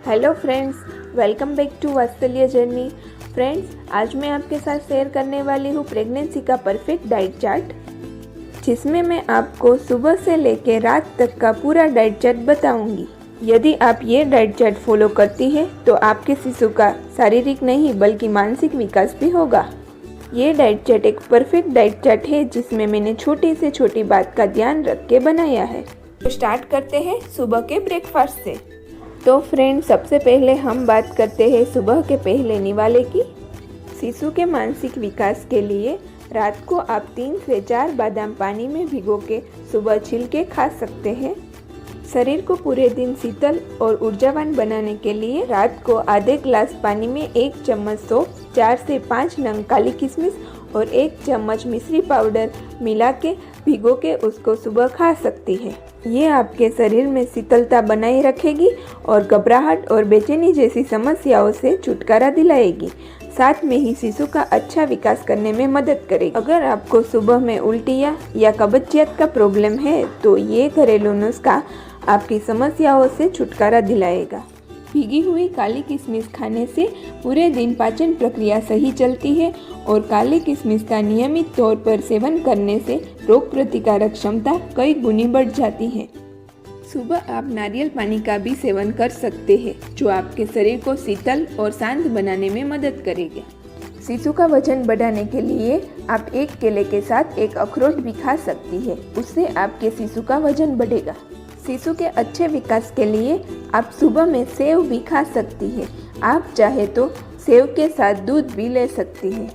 Hello friends, welcome back to Vatsalya journey. Friends, आज मैं आपके साथ शेयर करने वाली हूँ प्रेगनेंसी का परफेक्ट डाइट चार्ट, जिसमें मैं आपको सुबह से लेकर रात तक का पूरा डाइट चार्ट बताऊंगी। यदि आप ये डाइट चार्ट फॉलो करती हैं तो आपके शिशु का शारीरिक नहीं बल्कि मानसिक विकास भी होगा। ये डाइट चार्ट एक परफेक्ट डाइट चार्ट है जिसमें मैंने छोटी से छोटी बात का ध्यान रख के बनाया है। तो स्टार्ट करते हैं सुबह के ब्रेकफास्ट से। तो फ्रेंड, सबसे पहले हम बात करते हैं सुबह के पहले निवाले की। शिशु के मानसिक विकास के लिए रात को आप 3 से 4 बादाम पानी में भिगो के सुबह छील के खा सकते हैं। शरीर को पूरे दिन शीतल और ऊर्जावान बनाने के लिए रात को आधे ग्लास पानी में 1 चम्मच सौंफ, 4 से 5 नंग काली किशमिश और 1 चम्मच मिश्री पाउडर मिला के भिगो के उसको सुबह खा सकती है। ये आपके शरीर में शीतलता बनाए रखेगी और घबराहट और बेचैनी जैसी समस्याओं से छुटकारा दिलाएगी। साथ में ही शिशु का अच्छा विकास करने में मदद करेगी। अगर आपको सुबह में उल्टियाँ या कब्जियत का प्रॉब्लम है तो ये घरेलू नुस्खा आपकी समस्याओं से छुटकारा दिलाएगा। भीगी हुई काली किशमिश खाने से पूरे दिन पाचन प्रक्रिया सही चलती है और काली किशमिश का नियमित तौर पर सेवन करने से रोग प्रतिकारक क्षमता कई गुनी बढ़ जाती है। सुबह आप नारियल पानी का भी सेवन कर सकते हैं, जो आपके शरीर को शीतल और शांत बनाने में मदद करेगा। शिशु का वजन बढ़ाने के लिए आप एक केले के साथ एक अखरोट भी खा सकती है, उससे आपके शिशु का वजन बढ़ेगा। शिशु के अच्छे विकास के लिए आप सुबह में सेव भी खा सकती है। आप चाहे तो सेव के साथ दूध भी ले सकती है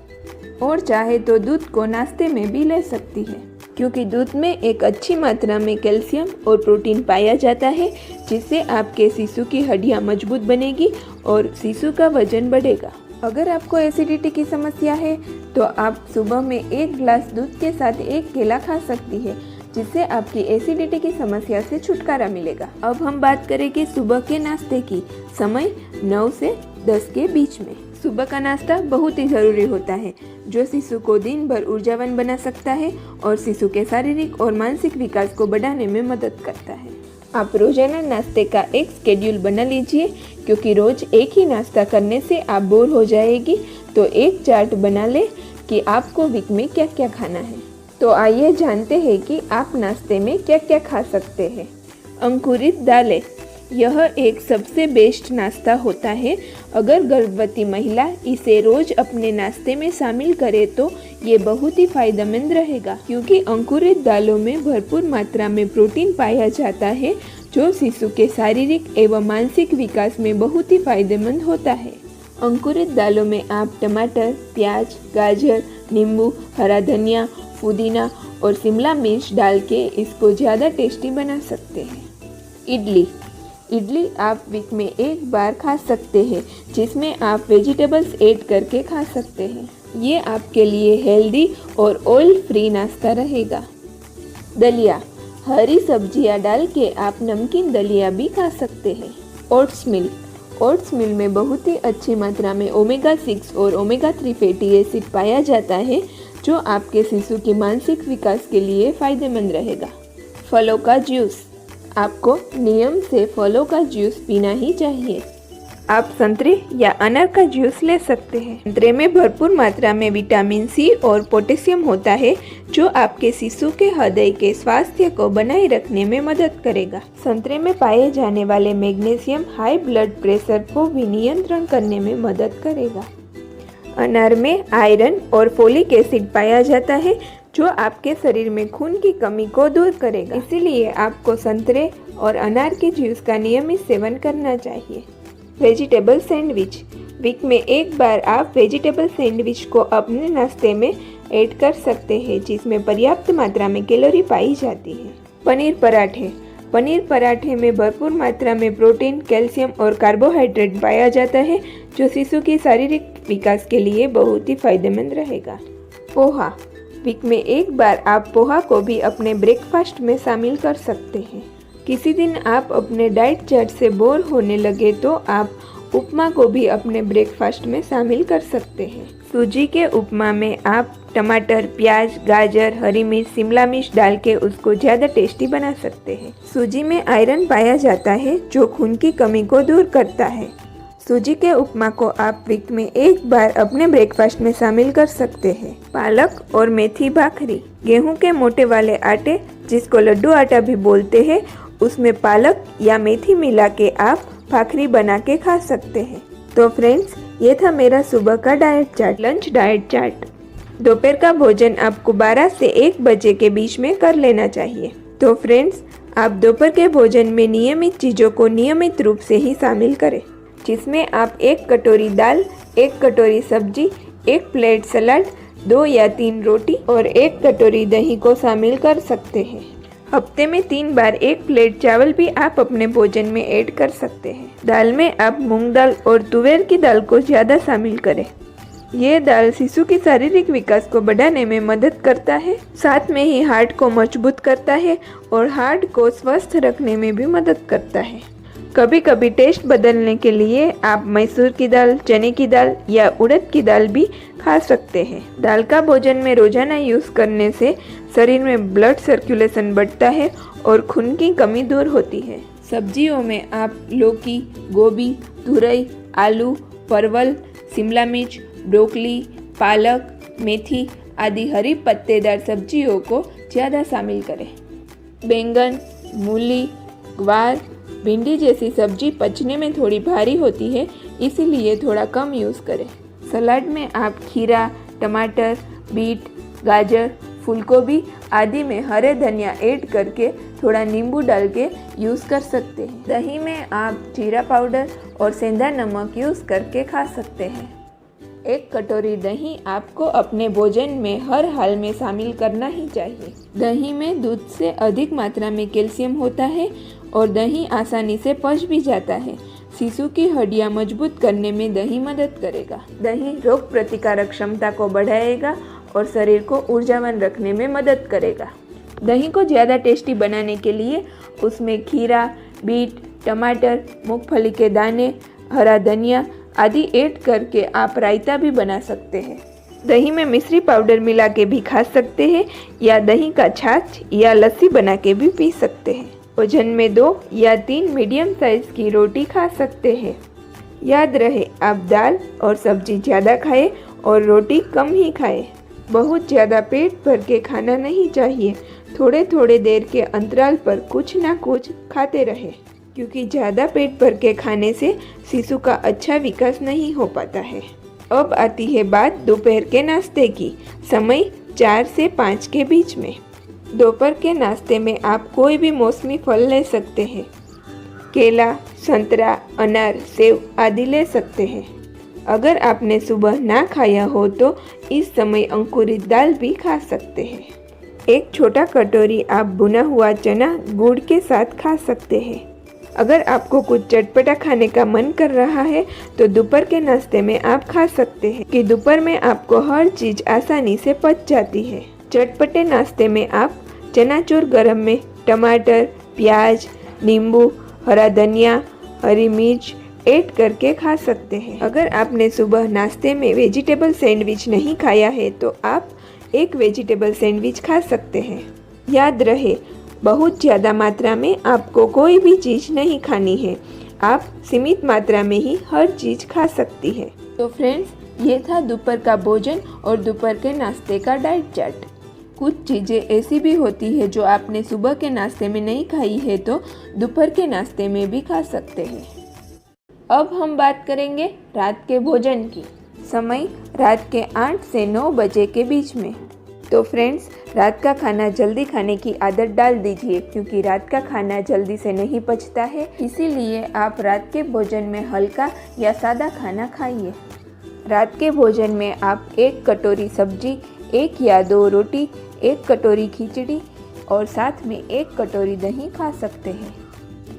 और चाहे तो दूध को नाश्ते में भी ले सकती है, क्योंकि दूध में एक अच्छी मात्रा में कैल्शियम और प्रोटीन पाया जाता है, जिससे आपके शिशु की हड्डियां मजबूत बनेगी और शिशु का वजन बढ़ेगा। अगर आपको एसिडिटी की समस्या है तो आप सुबह में 1 गिलास दूध के साथ 1 केला खा सकती है, जिससे आपकी एसिडिटी की समस्या से छुटकारा मिलेगा। अब हम बात करेंगे सुबह के नाश्ते की। समय 9 से 10 के बीच में। सुबह का नाश्ता बहुत ही ज़रूरी होता है, जो शिशु को दिन भर ऊर्जावान बना सकता है और शिशु के शारीरिक और मानसिक विकास को बढ़ाने में मदद करता है। आप रोजाना नाश्ते का एक स्केड्यूल बना लीजिए, क्योंकि रोज एक ही नाश्ता करने से आप बोर हो जाएगी। तो एक चार्ट बना ले कि आपको वीक में क्या क्या खाना है। तो आइए जानते हैं कि आप नाश्ते में क्या क्या खा सकते हैं। अंकुरित दालें, यह एक सबसे बेस्ट नाश्ता होता है। अगर गर्भवती महिला इसे रोज अपने नाश्ते में शामिल करे तो ये बहुत ही फायदेमंद रहेगा, क्योंकि अंकुरित दालों में भरपूर मात्रा में प्रोटीन पाया जाता है, जो शिशु के शारीरिक एवं मानसिक विकास में बहुत ही फायदेमंद होता है। अंकुरित दालों में आप टमाटर, प्याज, गाजर, नींबू, हरा धनिया, पुदीना और शिमला मिर्च डाल के इसको ज़्यादा टेस्टी बना सकते हैं। इडली आप वीक में 1 बार खा सकते हैं, जिसमें आप वेजिटेबल्स ऐड करके खा सकते हैं। ये आपके लिए हेल्दी और ऑयल फ्री नाश्ता रहेगा। दलिया, हरी सब्जियां डाल के आप नमकीन दलिया भी खा सकते हैं। ओट्स मिल्क में बहुत ही अच्छी मात्रा में ओमेगा 6 और ओमेगा 3 फैटी एसिड पाया जाता है, जो आपके शिशु के मानसिक विकास के लिए फायदेमंद रहेगा। फलों का जूस, आपको नियम से फलों का जूस पीना ही चाहिए। आप संतरे या अनार का जूस ले सकते हैं। संतरे में भरपूर मात्रा में विटामिन सी और पोटेशियम होता है, जो आपके शिशु के हृदय के स्वास्थ्य को बनाए रखने में मदद करेगा। संतरे में पाए जाने वाले मैग्नीशियम हाई ब्लड प्रेशर को भी नियंत्रण करने में मदद करेगा। अनार में आयरन और फोलिक एसिड पाया जाता है, जो आपके शरीर में खून की कमी को दूर करेगा। इसीलिए आपको संतरे और अनार के जूस का नियमित सेवन करना चाहिए। वेजिटेबल सैंडविच, वीक में 1 बार आप वेजिटेबल सैंडविच को अपने नाश्ते में ऐड कर सकते हैं, जिसमें पर्याप्त मात्रा में कैलोरी पाई जाती है। पनीर पराठे में भरपूर मात्रा में प्रोटीन, कैल्शियम और कार्बोहाइड्रेट पाया जाता है, जो शिशु के शारीरिक विकास के लिए बहुत ही फायदेमंद रहेगा। पोहा, वीक में 1 बार आप पोहा को भी अपने ब्रेकफास्ट में शामिल कर सकते हैं। किसी दिन आप अपने डाइट चार्ट से बोर होने लगे तो आप उपमा को भी अपने ब्रेकफास्ट में शामिल कर सकते हैं। सूजी के उपमा में आप टमाटर, प्याज, गाजर, हरी मिर्च, शिमला मिर्च डाल के उसको ज़्यादा टेस्टी बना सकते हैं। सूजी में आयरन पाया जाता है जो खून की कमी को दूर करता है। सूजी के उपमा को आप वीक में एक बार अपने ब्रेकफास्ट में शामिल कर सकते हैं। पालक और मेथी भाखरी। गेहूं के मोटे वाले आटे, जिसको लड्डू आटा भी बोलते हैं, उसमें पालक या मेथी मिला के आप भाखरी बना के खा सकते हैं। तो फ्रेंड्स, ये था मेरा सुबह का diet chart, lunch diet chart. दोपहर का भोजन आपको 12 से 1 बजे के बीच में कर लेना चाहिए। तो फ्रेंड्स, आप दोपहर के भोजन में नियमित चीज़ों को नियमित रूप से ही शामिल करें, जिसमें आप 1 कटोरी दाल, 1 कटोरी सब्जी, 1 प्लेट सलाद, 2 या 3 रोटी और 1 कटोरी दही को शामिल कर सकते हैं। हफ्ते में 3 बार 1 प्लेट चावल भी आप अपने भोजन में ऐड कर सकते हैं। दाल में आप मूंग दाल और तुवेर की दाल को ज़्यादा शामिल करें। ये दाल शिशु की शारीरिक विकास को बढ़ाने में मदद करता है, साथ में ही हार्ट को मजबूत करता है और हार्ट को स्वस्थ रखने में भी मदद करता है। कभी कभी टेस्ट बदलने के लिए आप मैसूर की दाल, चने की दाल या उड़द की दाल भी खा सकते हैं। दाल का भोजन में रोजाना यूज़ करने से शरीर में ब्लड सर्कुलेशन बढ़ता है और खून की कमी दूर होती है। सब्जियों में आप लौकी, गोभी, तुरई, आलू, परवल, शिमला मिर्च, ब्रोकली, पालक, मेथी आदि हरी पत्तेदार सब्जियों को ज़्यादा शामिल करें। बैंगन, मूली, ग्वार, भिंडी जैसी सब्जी पचने में थोड़ी भारी होती है, इसीलिए थोड़ा कम यूज़ करें। सलाद में आप खीरा, टमाटर, बीट, गाजर, फूलगोभी आदि में हरे धनिया ऐड करके थोड़ा नींबू डाल के यूज़ कर सकते हैं। दही में आप जीरा पाउडर और सेंधा नमक यूज़ करके खा सकते हैं। 1 कटोरी दही आपको अपने भोजन में हर हाल में शामिल करना ही चाहिए। दही में दूध से अधिक मात्रा में कैल्शियम होता है और दही आसानी से पच भी जाता है। शिशु की हड्डियां मजबूत करने में दही मदद करेगा। दही रोग प्रतिकारक क्षमता को बढ़ाएगा और शरीर को ऊर्जावान रखने में मदद करेगा। दही को ज़्यादा टेस्टी बनाने के लिए उसमें खीरा, बीट, टमाटर, मूंगफली के दाने, हरा धनिया आदि ऐड करके आप रायता भी बना सकते हैं। दही में मिश्री पाउडर मिला के भी खा सकते हैं या दही का छाछ या लस्सी बना के भी पी सकते हैं। भोजन में 2 या 3 मीडियम साइज की रोटी खा सकते हैं। याद रहे, आप दाल और सब्जी ज़्यादा खाएं और रोटी कम ही खाएं। बहुत ज़्यादा पेट भर के खाना नहीं चाहिए। थोड़े थोड़े देर के अंतराल पर कुछ ना कुछ खाते रहें, क्योंकि ज़्यादा पेट भर के खाने से शिशु का अच्छा विकास नहीं हो पाता है। अब आती है बात दोपहर के नाश्ते की। समय 4 से 5 के बीच में। दोपहर के नाश्ते में आप कोई भी मौसमी फल ले सकते हैं। केला, संतरा, अनार, सेब आदि ले सकते हैं। अगर आपने सुबह ना खाया हो तो इस समय अंकुरित दाल भी खा सकते हैं। 1 छोटा कटोरी आप भुना हुआ चना गुड़ के साथ खा सकते हैं। अगर आपको कुछ चटपटा खाने का मन कर रहा है तो दोपहर के नाश्ते में आप खा सकते हैं कि दोपहर में आपको हर चीज़ आसानी से पच जाती है। चटपटे नाश्ते में आप चनाचूर गरम में टमाटर, प्याज, नींबू, हरा धनिया, हरी मिर्च ऐड करके खा सकते हैं। अगर आपने सुबह नाश्ते में वेजिटेबल सैंडविच नहीं खाया है तो आप 1 वेजिटेबल सैंडविच खा सकते हैं। याद रहे, बहुत ज़्यादा मात्रा में आपको कोई भी चीज़ नहीं खानी है। आप सीमित मात्रा में ही हर चीज़ खा सकती है। तो फ्रेंड्स, ये था दोपहर का भोजन और दोपहर के नाश्ते का डाइट चार्ट। कुछ चीज़ें ऐसी भी होती है जो आपने सुबह के नाश्ते में नहीं खाई है तो दोपहर के नाश्ते में भी खा सकते हैं। अब हम बात करेंगे रात के भोजन की। समय रात के 8 से 9 बजे के बीच में। तो फ्रेंड्स, रात का खाना जल्दी खाने की आदत डाल दीजिए, क्योंकि रात का खाना जल्दी से नहीं पचता है। इसीलिए आप रात के भोजन में हल्का या सादा खाना खाइए। रात के भोजन में आप 1 कटोरी सब्जी, 1 या 2 रोटी, 1 कटोरी खिचड़ी और साथ में 1 कटोरी दही खा सकते हैं।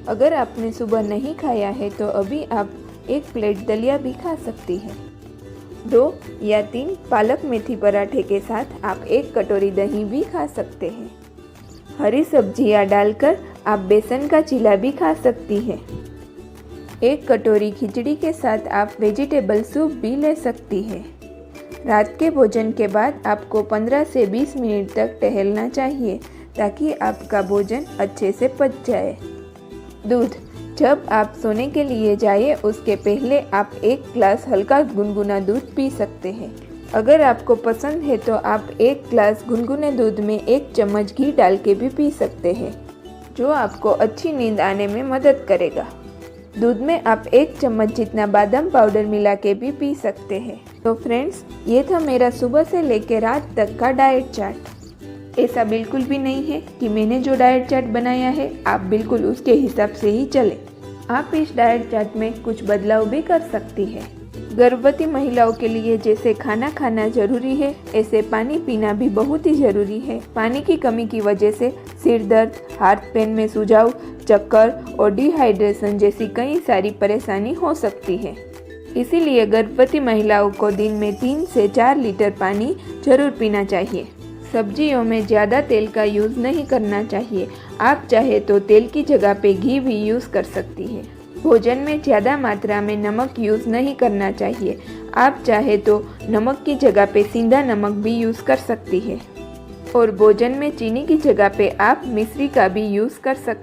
अगर आपने सुबह नहीं खाया है तो अभी आप 1 प्लेट दलिया भी खा सकती हैं। 2 या 3 पालक मेथी पराठे के साथ आप 1 कटोरी दही भी खा सकते हैं। हरी सब्जियां डालकर आप बेसन का चीला भी खा सकती हैं। 1 कटोरी खिचड़ी के साथ आप वेजिटेबल सूप भी ले सकती है। रात के भोजन के बाद आपको 15 से 20 मिनट तक टहलना चाहिए ताकि आपका भोजन अच्छे से पच जाए। दूध, जब आप सोने के लिए जाएं उसके पहले आप 1 ग्लास हल्का गुनगुना दूध पी सकते हैं। अगर आपको पसंद है तो आप 1 ग्लास गुनगुने दूध में 1 चम्मच घी डाल के भी पी सकते हैं, जो आपको अच्छी नींद आने में मदद करेगा। दूध में आप 1 चम्मच जितना बादाम पाउडर मिला के भी पी सकते हैं। तो फ्रेंड्स, ये था मेरा सुबह से लेकर रात तक का डाइट चार्ट। ऐसा बिल्कुल भी नहीं है कि मैंने जो डाइट चार्ट बनाया है आप बिल्कुल उसके हिसाब से ही चले। आप इस डाइट चार्ट में कुछ बदलाव भी कर सकती है। गर्भवती महिलाओं के लिए जैसे खाना खाना जरूरी है, ऐसे पानी पीना भी बहुत ही जरूरी है। पानी की कमी की वजह से सिर दर्द, हाथ पैर में सूजाव, चक्कर और डिहाइड्रेशन जैसी कई सारी परेशानी हो सकती है। इसीलिए गर्भवती महिलाओं को दिन में 3 से 4 लीटर पानी जरूर पीना चाहिए। सब्जियों में ज़्यादा तेल का यूज़ नहीं करना चाहिए। आप चाहे तो तेल की जगह पे घी भी यूज़ कर सकती है। भोजन में ज़्यादा मात्रा में नमक यूज़ नहीं करना चाहिए। आप चाहे तो नमक की जगह पे सीधा नमक भी यूज़ कर सकती है। और भोजन में चीनी की जगह पे आप मिश्री का भी यूज़ कर सकते हैं।